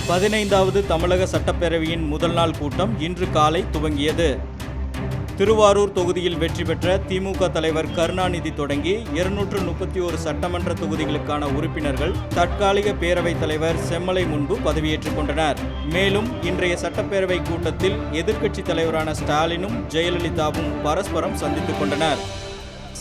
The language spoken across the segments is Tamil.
15வது தமிழக சட்டப்பேரவையின் முதல் நாள் கூட்டம் இன்று காலை துவங்கியது. திருவாரூர் தொகுதியில் வெற்றி பெற்ற திமுக தலைவர் கருணாநிதி தொடங்கி 231 சட்டமன்ற தொகுதிகளுக்கான உறுப்பினர்கள் தற்காலிக பேரவைத் தலைவர் செம்மலை முன்பு பதவியேற்றுக் கொண்டனர். மேலும் இன்றைய சட்டப்பேரவை கூட்டத்தில் எதிர்க்கட்சித் தலைவரான ஸ்டாலினும் ஜெயலலிதாவும் பரஸ்பரம் சந்தித்துக் கொண்டனர்.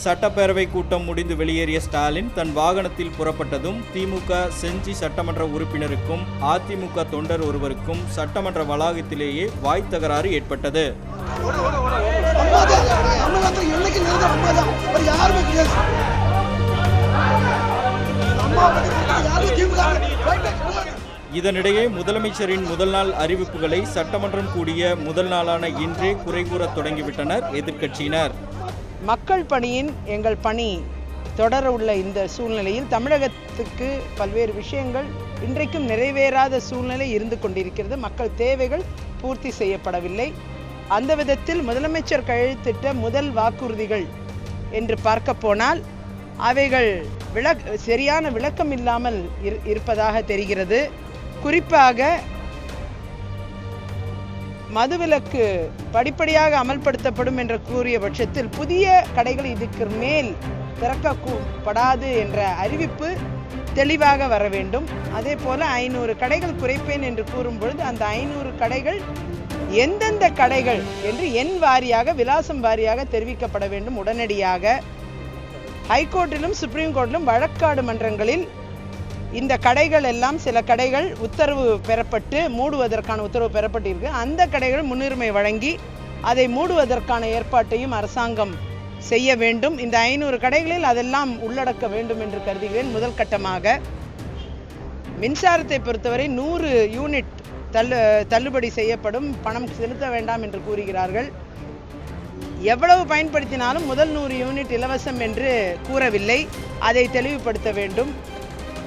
சட்டப்பேரவை கூட்டம் முடிந்து வெளியேறிய ஸ்டாலின் தன் வாகனத்தில் புறப்பட்டதும் திமுக செஞ்சி சட்டமன்ற உறுப்பினருக்கும் அதிமுக தொண்டர் ஒருவருக்கும் சட்டமன்ற வளாகத்திலேயே வாய் தகராறு ஏற்பட்டது. இதனிடையே முதலமைச்சரின் முதல் நாள் அறிவிப்புகளை சட்டமன்றம் கூடிய முதல் நாளான இன்றே குறை கூறத் தொடங்கிவிட்டனர் எதிர்க்கட்சியினர். மக்கள் பணியின் எங்கள் பணி தொடர உள்ள இந்த சூழ்நிலையில் தமிழகத்துக்கு பல்வேறு விஷயங்கள் இன்றைக்கும் நிறைவேறாத சூழ்நிலை இருந்து கொண்டிருக்கிறது. மக்கள் தேவைகள் பூர்த்தி செய்யப்படவில்லை. அந்த விதத்தில் முதலமைச்சர் கையெழுத்திட்ட முதல் வாக்குறுதிகள் என்று பார்க்க போனால் அவைகள் சரியான விளக்கம் இல்லாமல் இருப்பதாக தெரிகிறது. குறிப்பாக மதுவிலக்கு படிப்படியாக அமல்படுத்தப்படும் என்று கூறிய பட்சத்தில் புதிய கடைகள் இதுக்கு மேல் திறக்கப்படாது என்ற அறிவிப்பு தெளிவாக வர வேண்டும். அதே போல 500 கடைகள் குறைப்பேன் என்று கூறும் பொழுது அந்த 500 கடைகள் எந்தெந்த கடைகள் என்று எண் வாரியாக விலாசம் வாரியாக தெரிவிக்கப்பட வேண்டும். உடனடியாக ஹைகோர்ட்டிலும் சுப்ரீம் கோர்ட்டிலும் வழக்காடு மன்றங்களில் இந்த கடைகள் எல்லாம் சில கடைகள் உத்தரவு பெறப்பட்டு மூடுவதற்கான உத்தரவு பெறப்பட்டிருக்கு. அந்த கடைகள் முன்னுரிமை வழங்கி அதை மூடுவதற்கான ஏற்பாட்டையும் அரசாங்கம் செய்ய வேண்டும். இந்த 500 கடைகளில் அதெல்லாம் உள்ளடக்க வேண்டும் என்று கருதுகிறேன். முதல் கட்டமாக மின்சாரத்தை பொறுத்தவரை 100 யூனிட் தள்ளுபடி செய்யப்படும், பணம் செலுத்த வேண்டாம் என்று கூறுகிறார்கள். எவ்வளவு பயன்படுத்தினாலும் முதல் 100 யூனிட் இலவசம் என்று கூறவில்லை, அதை தெளிவுபடுத்த வேண்டும்.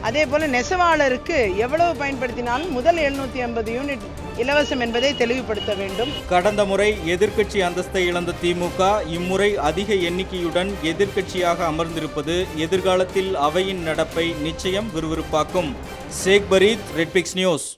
அதே போல நெசவாளருக்கு எவ்வளவு பயன்படுத்தினாலும் முதல் 750 யூனிட் இலவசம் என்பதை தெளிவுபடுத்த வேண்டும். கடந்த முறை எதிர்க்கட்சி அந்தஸ்தை இழந்த திமுக இம்முறை அதிக எண்ணிக்கையுடன் எதிர்க்கட்சியாக அமர்ந்திருப்பது எதிர்காலத்தில் அவையின் நடப்பை நிச்சயம் விறுவிறுப்பாக்கும். ஷேக் பரீத், ரெட்பிக்ஸ் நியூஸ்.